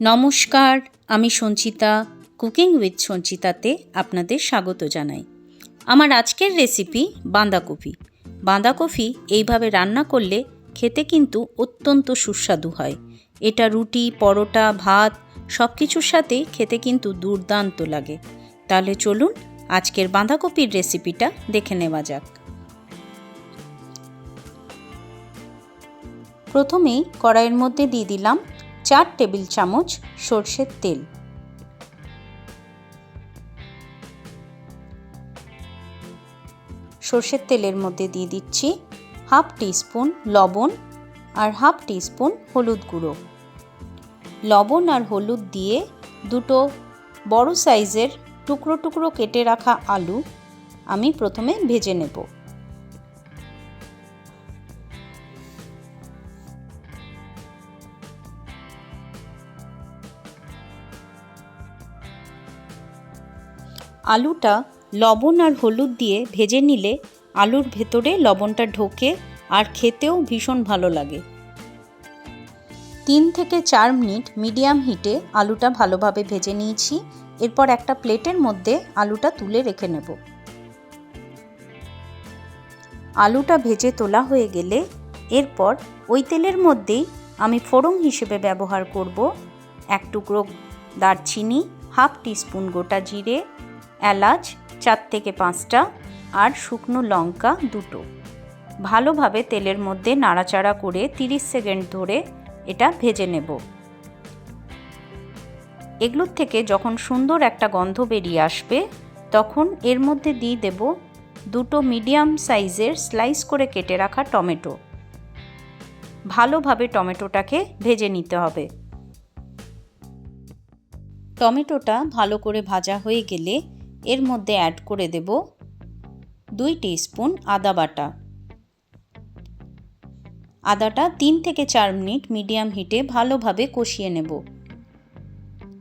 নমস্কার, আমি Sanchita. Cooking with সঞ্চিতাতে আপনাদের স্বাগত জানাই। আমার আজকের রেসিপি বাঁধাকপি। বাঁধাকপি এইভাবে রান্না করলে খেতে কিন্তু অত্যন্ত সুস্বাদু হয়। এটা রুটি, পরোটা, ভাত সব কিছুর সাথে খেতে কিন্তু দুর্দান্ত লাগে। তাহলে চলুন আজকের বাঁধাকপির রেসিপিটা দেখে নেওয়া যাক। প্রথমেই কড়াইয়ের মধ্যে দিয়ে দিলাম 4 টেবিল চামচ সরষের তেল। সরষের তেলের মধ্যে দিয়ে দিচ্ছি হাফ টিস্পুন লবণ আর হাফ টিস্পুন হলুদ গুঁড়ো। লবণ আর হলুদ দিয়ে দুটো বড় সাইজের টুকরো টুকরো কেটে রাখা আলু আমি প্রথমে ভেজে নেব। আলুটা লবণ আর হলুদ দিয়ে ভেজে নিলে আলুর ভেতরে লবণটা ঢোকে আর খেতেও ভীষণ ভালো লাগে। 3 থেকে 4 মিনিট মিডিয়াম হিটে আলুটা ভালোভাবে ভেজে নিয়েছি। এরপর একটা প্লেটের মধ্যে আলুটা তুলে রেখে নেব। আলুটা ভেজে তোলা হয়ে গেলে এরপর ওই তেলের মধ্যেই আমি ফোড়ন হিসেবে ব্যবহার করব 1 টুকরো দারচিনি, হাফ টিস্পুন গোটা জিরে, এলাচ 4 থেকে 5টা আর শুকনো লঙ্কা 2টো। ভালোভাবে তেলের মধ্যে নাড়াচাড়া করে 30 সেকেন্ড ধরে এটা ভেজে নেব। এগুলোর থেকে যখন সুন্দর একটা গন্ধ বেরিয়ে আসবে তখন এর মধ্যে দিয়ে দেব 2টো মিডিয়াম সাইজের স্লাইস করে কেটে রাখা টমেটো। ভালোভাবে টমেটোটাকে ভেজে নিতে হবে। টমেটোটা ভালো করে ভাজা হয়ে গেলে এর মধ্যে অ্যাড করে দেব 2 টিস্পুন আদা বাটা। আদাটা 3 থেকে 4 মিনিট মিডিয়াম হিটে ভালোভাবে কষিয়ে নেব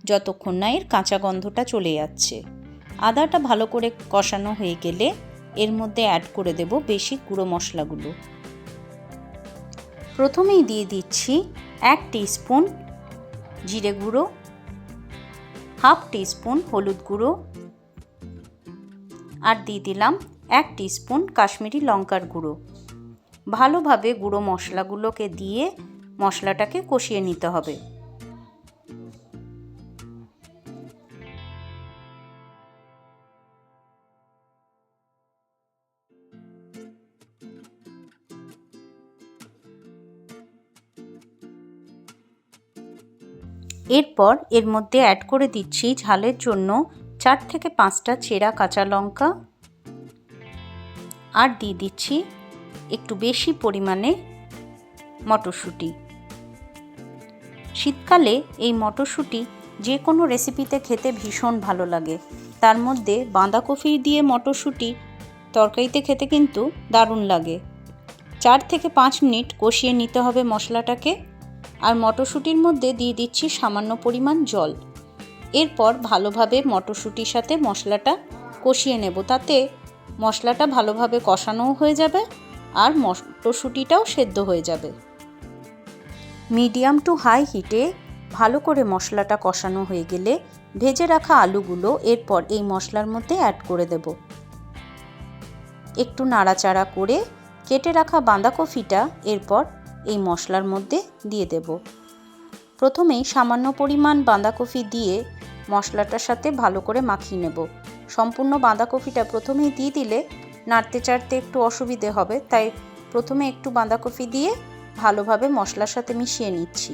যতক্ষণ না এর কাঁচা গন্ধটা চলে যাচ্ছে। আদাটা ভালো করে কষানো হয়ে গেলে এর মধ্যে অ্যাড করে দেব বেসিক গুঁড়ো মশলাগুলো। প্রথমেই দিয়ে দিচ্ছি 1 টিস্পুন জিরে গুঁড়ো, হাফ টিস্পুন হলুদ গুঁড়ো আর দিয়ে দিলাম 1 টিস্পুন কাশ্মীরি লঙ্কার গুঁড়ো। ভালোভাবে গুঁড়ো মশলাগুলোকে দিয়ে মশলাটাকে কষিয়ে নিতে হবে। এরপর এর মধ্যে অ্যাড করে দিচ্ছি ঝালের জন্য 4 থেকে 5টা চেরা কাঁচা লঙ্কা আর দিয়ে দিচ্ছি একটু বেশি পরিমাণে মটরশুঁটি। শীতকালে এই মটরশুঁটি যে কোনো রেসিপিতে খেতে ভীষণ ভালো লাগে। তার মধ্যে বাঁধাকপি দিয়ে মটরশুঁটি তরকারিতে খেতে কিন্তু দারুণ লাগে। 4 থেকে 5 মিনিট কষিয়ে নিতে হবে মশলাটাকে। আর মটরশুঁটির মধ্যে দিয়ে দিচ্ছি সামান্য পরিমাণ জল। এরপর ভালোভাবে মটরশুঁটির সাথে মশলাটা কষিয়ে নেব। তাতে মশলাটা ভালোভাবে কষানোও হয়ে যাবে আর মটরশুঁটিটাও সেদ্ধ হয়ে যাবে। মিডিয়াম টু হাই হিটে ভালো করে মশলাটা কষানো হয়ে গেলে ভেজে রাখা আলুগুলো এরপর এই মশলার মধ্যে অ্যাড করে দেব। একটু নাড়াচাড়া করে কেটে রাখা বাঁধাকপিটা এরপর এই মশলার মধ্যে দিয়ে দেব। প্রথমেই সামান্য পরিমাণ বাঁধাকপি দিয়ে মশলাটার সাথে ভালো করে মাখিয়ে নেব। সম্পূর্ণ বাঁধাকপিটা প্রথমেই দিয়ে দিলে নাড়তে চাড়তে একটু অসুবিধে হবে, তাই প্রথমে একটু বাঁধাকপি দিয়ে ভালোভাবে মশলার সাথে মিশিয়ে নিচ্ছি।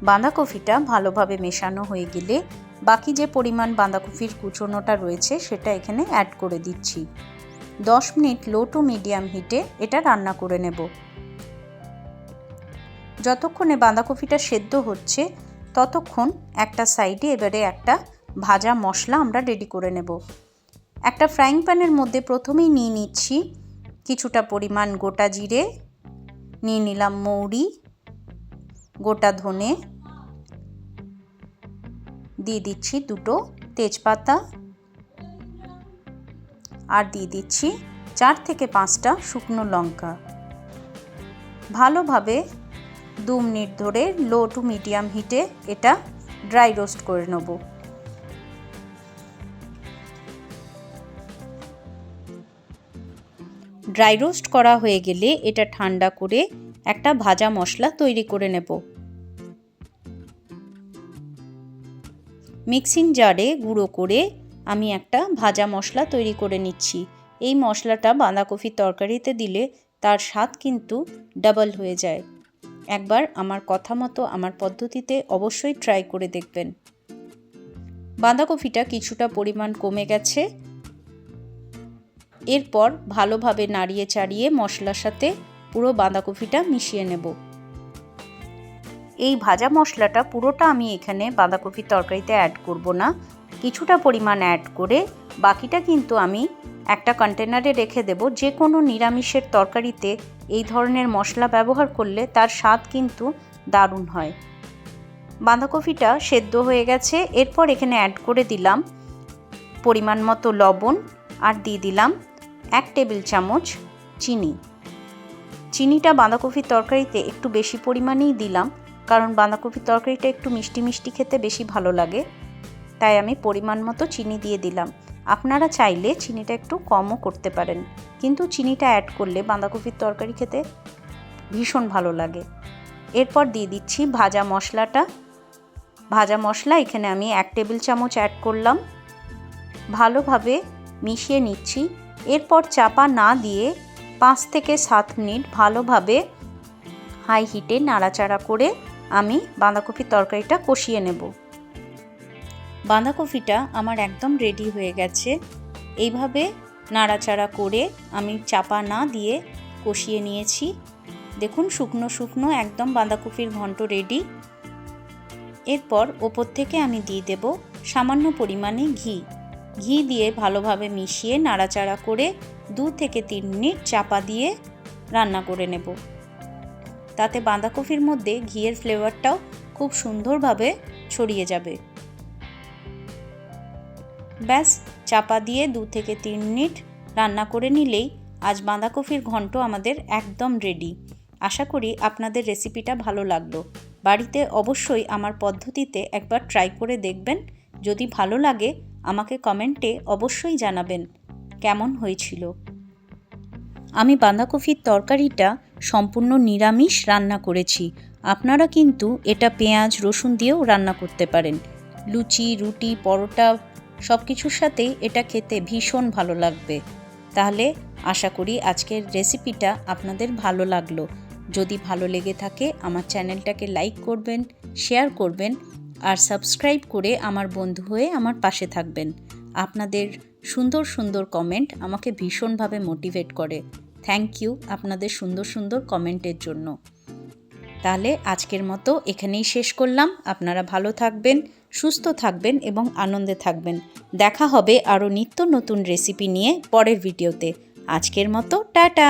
বাঁধাকপিটা ভালোভাবে মেশানো হয়ে গেলে বাকি যে পরিমাণ বাঁধাকপির কুচোনোটা রয়েছে সেটা এখানে অ্যাড করে দিচ্ছি। 10 মিনিট লো টু মিডিয়াম হিটে এটা রান্না করে নেব। যতক্ষণে বাঁধাকপিটা সেদ্ধ হচ্ছে ততক্ষণ একটা সাইডে এবারে একটা ভাজা মশলা আমরা রেডি করে নেব। একটা ফ্রাইং প্যানের মধ্যে প্রথমেই নিয়ে নিচ্ছি কিছুটা পরিমাণ গোটা জিরে, নিয়ে নিলাম মৌরি, গোটা ধনে, দিয়ে দিচ্ছি 2টো তেজপাতা, আর দিয়ে দিচ্ছি 4 থেকে 5টা শুকনো লঙ্কা। ভালোভাবে 2 মিনিট ধরে লো টু মিডিয়াম হিটে এটা ড্রাই রোস্ট করে নেব। ড্রাই রোস্ট করা হয়ে গেলে এটা ঠান্ডা করে একটা ভাজা মশলা তৈরি করে নেব। মিক্সিং জারে গুঁড়ো করে আমি একটা ভাজা মশলা তৈরি করে নিচ্ছি। এই মশলাটা বাঁধাকপির তরকারিতে দিলে তার স্বাদ কিন্তু ডাবল হয়ে যায়। একবার আমার কথা মতো আমার পদ্ধতিতে অবশ্যই ট্রাই করে দেখবেন। বাঁধাকপিটা কিছুটা পরিমাণ কমে গেছে। এরপর ভালোভাবে নাড়িয়ে চাড়িয়ে মশলার সাথে পুরো বাঁধাকপিটা মিশিয়ে নেব। এই ভাজা মশলাটা পুরোটা আমি এখানে বাঁধাকপির তরকারিতে অ্যাড করব না, কিছুটা পরিমাণ অ্যাড করে বাকিটা কিন্তু আমি একটা কন্টেনারে রেখে দেব। যে কোনো নিরামিষের তরকারিতে এই ধরনের মশলা ব্যবহার করলে তার স্বাদ কিন্তু দারুণ হয়। বাঁধাকপিটা সেদ্ধ হয়ে গেছে। এরপর এখানে অ্যাড করে দিলাম পরিমাণ মতো লবণ, আর দিয়ে দিলাম 1 টেবিল চামচ চিনি। চিনিটা বাঁধাকপির তরকারিতে একটু বেশি পরিমাণেই দিলাম, কারণ বাঁধাকপির তরকারিটা একটু মিষ্টি মিষ্টি খেতে বেশি ভালো লাগে, তাই আমি পরিমাণ মতো চিনি দিয়ে দিলাম। আপনারা চাইলে চিনিটা একটু কমও করতে পারেন, কিন্তু চিনিটা অ্যাড করলে বাঁধাকপির তরকারি খেতে ভীষণ ভালো লাগে। এরপর দিয়ে দিচ্ছি ভাজা মশলাটা। ভাজা মশলা এখানে আমি 1 টেবিল চামচ অ্যাড করলাম। ভালোভাবে মিশিয়ে নিচ্ছি। এরপর চাপা না দিয়ে 5 থেকে 7 মিনিট ভালোভাবে হাই হিটে নাড়াচাড়া করে আমি বাঁধাকপির তরকারিটা কষিয়ে নেব। বাঁধাকপিটা আমার একদম রেডি হয়ে গেছে। এইভাবে নাড়াচাড়া করে আমি চাপা না দিয়ে কষিয়ে নিয়েছি। দেখুন শুকনো শুকনো একদম বাঁধাকপির ঘন্ট রেডি। এরপর ওপর থেকে আমি দিয়ে দেব সামান্য পরিমাণে ঘি। ঘি দিয়ে ভালোভাবে মিশিয়ে নাড়াচাড়া করে 2 থেকে 3 মিনিট চাপা দিয়ে রান্না করে নেব। তাতে বাঁধাকপির মধ্যে ঘিয়ের ফ্লেভারটাও খুব সুন্দরভাবে ছড়িয়ে যাবে। ব্যাস, চাপা দিয়ে 2 থেকে 3 মিনিট রান্না করে নিলেই আজ বাঁধাকপির ঘন্ট আমাদের একদম রেডি। আশা করি আপনাদের রেসিপিটা ভালো লাগলো। বাড়িতে অবশ্যই আমার পদ্ধতিতে একবার ট্রাই করে দেখবেন। যদি ভালো লাগে আমাকে কমেন্টে অবশ্যই জানাবেন কেমন হয়েছিল। আমি বাঁধাকপির তরকারিটা সম্পূর্ণ নিরামিষ রান্না করেছি। আপনারা কিন্তু এটা পেঁয়াজ রসুন দিয়েও রান্না করতে পারেন। লুচি, রুটি, পরোটা সব কিছুর সাথেই এটা খেতে ভীষণ ভালো লাগবে। তাহলে আশা করি আজকের রেসিপিটা আপনাদের ভালো লাগলো। যদি ভালো লেগে থাকে আমার চ্যানেলটাকে লাইক করবেন, শেয়ার করবেন, আর সাবস্ক্রাইব করে আমার বন্ধু হয়ে আমার পাশে থাকবেন। আপনাদের সুন্দর সুন্দর কমেন্ট আমাকে ভীষণভাবে মোটিভেট করে। থ্যাংক ইউ আপনাদের সুন্দর সুন্দর কমেন্টের জন্য। তাহলে আজকের মতো এখানেই শেষ করলাম। আপনারা ভালো থাকবেন, সুস্থ থাকবেন এবং আনন্দে থাকবেন। দেখা হবে আরও নিত্য নতুন রেসিপি নিয়ে পরের ভিডিওতে। আজকের মতো টাটা।